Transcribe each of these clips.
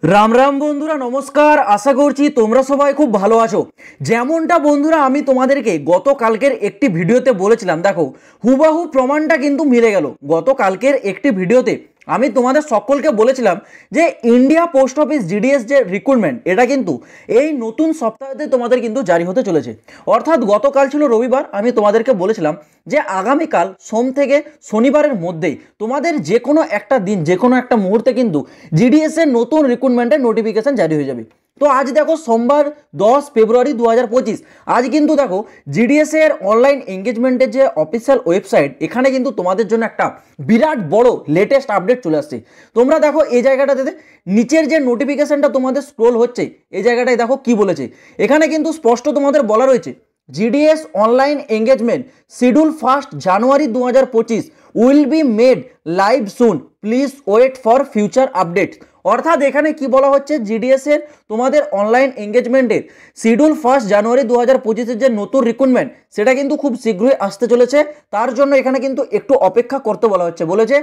राम राम बंधुरा नमस्कार। आशा करছি তোমরা সবাই খুব ভালো আছো। যেমনটা বন্ধুরা আমি তোমাদেরকে গতকালকের একটি ভিডিওতে বলেছিলাম, দেখো হুবাহু প্রমাণটা কিন্তু মিলে গেল। গতকালকের একটি ভিডিওতে আমি তোমাদের সকলকে বলেছিলাম যে ইন্ডিয়া পোস্ট অফিস জিডিএস যে রিক্রুটমেন্ট এটা কিন্তু এই নতুন সপ্তাহেতে তোমাদের কিন্তু জারি হতে চলেছে। অর্থাৎ গতকাল ছিল রবিবার, আমি তোমাদেরকে বলেছিলাম যে আগামীকাল সোম থেকে শনিবারের মধ্যেই তোমাদের যে কোনো একটা দিন যে কোনো একটা মুহূর্তে কিন্তু জিডিএস এর নতুন রিক্রুটমেন্টের নোটিফিকেশন জারি হয়ে যাবে। তো আজ দেখো সোমবার 10 ফেব্রুয়ারি 2025, আজ কিন্তু দেখো জিডিএস এর অনলাইন এঙ্গেজমেন্টের যে অফিসিয়াল ওয়েবসাইট এখানে কিন্তু তোমাদের জন্য একটা বিরাট বড় লেটেস্ট আপডেট চলে আসছে। তোমরা দেখো এই জায়গাটাতে নিচের যে নোটিফিকেশনটা তোমাদের স্ক্রোল হচ্ছে এই জায়গাটায় দেখো কি বলেছে। এখানে কিন্তু স্পষ্ট তোমাদের বলা রয়েছে GDS online engagement schedule 1 January 2025 will be made live soon, please wait for future update. অর্থাৎ এখানে কি বলা হচ্ছে, জিডিএস এর তোমাদের অনলাইন এঙ্গেজমেন্টের শিডিউল 1 জানুয়ারি 2025 যে নতুন রিক্রুটমেন্ট সেটা কিন্তু খুব শীঘ্রই আসতে চলেছে। তার জন্য এখানে কিন্তু একটু অপেক্ষা করতে বলা হচ্ছে, বলেছে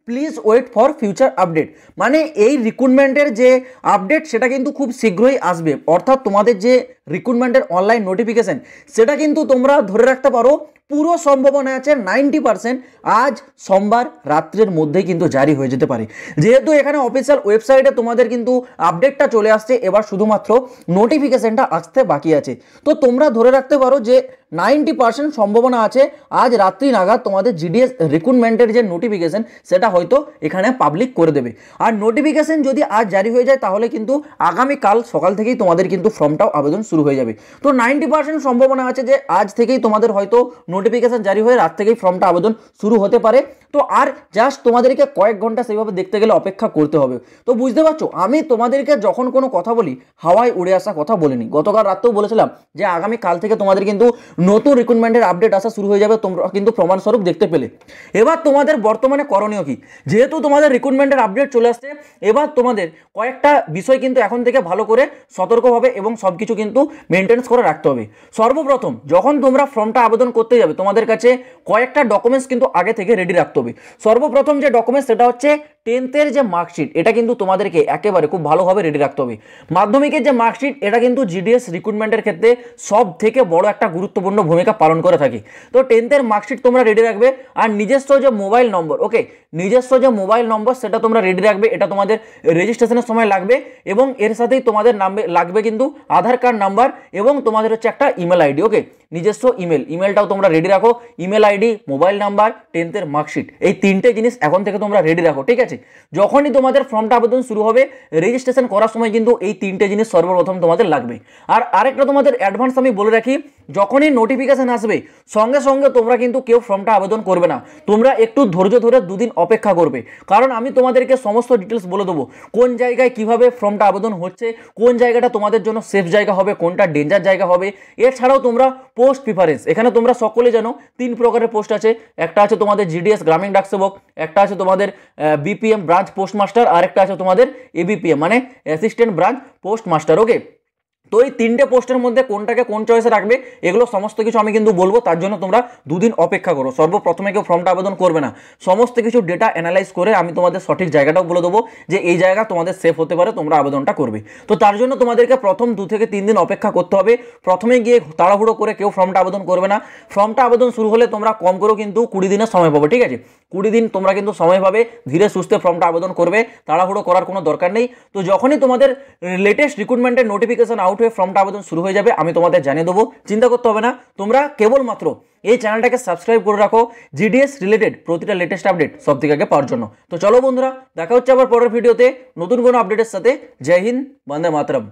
please wait for future update. মানে এই রিক্রুটমেন্টের যে আপডেট সেটা কিন্তু খুব শীঘ্রই আসবে। অর্থাৎ তোমাদের যে রিক্রুটমেন্টের অনলাইন নোটিফিকেশন সেটা কিন্তু তোমরা ধরে রাখতে পারো পুরো সম্ভাবনা আছে 90% আজ সোমবার রাত্রের মধ্যেই কিন্তু জারি হয়ে যেতে পারে। যেহেতু এখানে অফিসিয়াল ওয়েবসাইটে তোমাদের কিন্তু আপডেটটা চলে আসছে, এবার শুধুমাত্র নোটিফিকেশনটা আসতে বাকি আছে। তো তোমরা ধরে রাখতে পারো যে 90% সম্ভাবনা আছে আজ রাত্রি নাগাদ তোমাদের জিডিএস রিক্রুটমেন্টের যে নোটিফিকেশন সেটা হয়তো এখানে পাবলিক করে দেবে। আর নোটিফিকেশন যদি আজ জারি হয়ে যায় তাহলে কিন্তু আগামীকাল সকাল থেকেই তোমাদের কিন্তু ফর্মটাও আবেদন শুরু হয়ে যাবে। তো 90% সম্ভাবনা আছে যে আজ থেকেই তোমাদের হয়তো নোটিফিকেশন জারি হয়ে রাত থেকেই ফর্মটা আবেদন শুরু হতে পারে। তো আর জাস্ট তোমাদেরকে কয়েক ঘন্টা সেইভাবে দেখতে গেলে অপেক্ষা করতে হবে। তো বুঝতে পারছো, আমি তোমাদেরকে যখন কোনো কথা বলি হাওয়ায় উড়ে আসা কথা বলিনি। গতকাল রাতেও বলেছিলাম যে আগামীকাল থেকে তোমাদের কিন্তু নতুন রিক্রুটমেন্টের আপডেট আসা শুরু হয়ে যাবে, তোমরা কিন্তু প্রমাণস্বরূপ দেখতে পেলে। এবার তোমাদের বর্তমানে করণীয় কি, যেহেতু তোমাদের রিক্রুটমেন্টের আপডেট চলে আসছে, এবার তোমাদের কয়েকটা বিষয় কিন্তু এখন থেকে ভালো করে সতর্কভাবে এবং সবকিছু কিন্তু মেনটেন্স করে রাখতে হবে। সর্বপ্রথম যখন তোমরা ফর্মটা আবেদন করতে যাবে তোমাদের কাছে কয়েকটা ডকুমেন্টস কিন্তু আগে থেকে রেডি রাখতে হবে। সর্বপ্রথম যে ডকুমেন্টস সেটা হচ্ছে 10th-এর যে মার্কশিট, এটা কিন্তু তোমাদেরকে একেবারে খুব ভালোভাবে রেডি রাখতে হবে। মাধ্যমিকের যে মার্কশিট এটা কিন্তু জিডিএস রিক্রুটমেন্টের ক্ষেত্রে সব থেকে বড় একটা গুরুত্বপূর্ণ ভূমিকা পালন করে থাকে। তো 10th-এর মার্কশিট তোমরা রেডি রাখবে। আর নিজস্ব যে মোবাইল নম্বর, ওকে, নিজস্ব যে মোবাইল নম্বর সেটা তোমরা রেডি রাখবে, এটা তোমাদের রেজিস্ট্রেশনের সময় লাগবে। এবং এর সাথেই তোমাদের নামে লাগবে কিন্তু আধার কার্ড নাম্বার এবং তোমাদের হচ্ছে একটা ইমেল আইডি, ওকে, নিজস্ব ইমেলটাও তোমরা রেডি রাখো। ইমেল আইডি, মোবাইল নাম্বার, 10th-এর মার্কশিট, এই তিনটে জিনিস এখন থেকে তোমরা রেডি রাখো, ঠিক আছে? যখনই তোমাদের ফর্মটা আবেদন শুরু হবে রেজিস্ট্রেশন করার সময় কিন্তু এই তিনটে জিনিস সর্বপ্রথম তোমাদের লাগবে। আর আরেকটা তোমাদের অ্যাডভান্স আমি বলে রাখি, যখনই নোটিফিকেশন আসবে সঙ্গে সঙ্গে তোমরা কিন্তু কেউ ফর্মটা আবেদন করবে না, তোমরা একটু ধৈর্য ধরে দুদিন অপেক্ষা করবে। কারণ আমি তোমাদেরকে সমস্ত ডিটেলস বলে দেবো, কোন জায়গায় কিভাবে ফর্মটা আবেদন হচ্ছে, কোন জায়গাটা তোমাদের জন্য সেফ জায়গা হবে, কোনটা ডেঞ্জার জায়গা হবে। এছাড়াও তোমরা পোস্ট প্রিফারেন্স, এখানে তোমরা সকলে জানো 3 প্রকারের পোস্ট আছে। একটা আছে তোমাদের জিডিএস গ্রামীণ ডাক সেবক, একটা আছে তোমাদের বিপিএম ব্রাঞ্চ পোস্ট মাস্টার, আর একটা আছে তোমাদের এবিপিএম মানে অ্যাসিস্ট্যান্ট ব্রাঞ্চ পোস্ট মাস্টার, ওকে। তো এই 3টে পোস্টের মধ্যে কোনটাকে কোন চয়েসে রাখবে এগুলো সমস্ত কিছু আমি কিন্তু বলবো, তার জন্য তোমরা দুদিন অপেক্ষা করো। সর্বপ্রথমে কেউ ফর্মটা আবেদন করবে না, সমস্ত কিছু ডেটা অ্যানালাইজ করে আমি তোমাদের সঠিক জায়গাটাও বলে দেবো যে এই জায়গা তোমাদের সেফ হতে পারে, তোমরা আবেদনটা করবে। তো তার জন্য তোমাদেরকে প্রথম 2 থেকে 3 দিন অপেক্ষা করতে হবে। প্রথমে গিয়ে তাড়াহুড়ো করে কেউ ফর্মটা আবেদন করবে না। ফর্মটা আবেদন শুরু হলে তোমরা কম করেও কিন্তু 20 দিনের সময় পাবে, ঠিক আছে? 20 দিন তোমরা কিন্তু সময় পাবে, ধীরে সুস্থে ফর্মটা আবেদন করবে, তাড়াহুড়ো করার কোনো দরকার নেই। তো যখনই তোমাদের লেটেস্ট রিক্রুটমেন্টের নোটিফিকেশন আউট হয়ে ফর্মটা আবেদন শুরু হয়ে যাবে আমি তোমাদের জানিয়ে দেবো, চিন্তা করতে হবে না। তোমরা কেবলমাত্র এই চ্যানেলটাকে সাবস্ক্রাইব করে রাখো জিডিএস রিলেটেড প্রতিটা লেটেস্ট আপডেট সব থেকে আগে পাওয়ার জন্য। তো চলো বন্ধুরা, দেখা হচ্ছে আবার পরের ভিডিওতে নতুন কোনো আপডেটের সাথে। জয় হিন্দ, বন্দে মাতরম।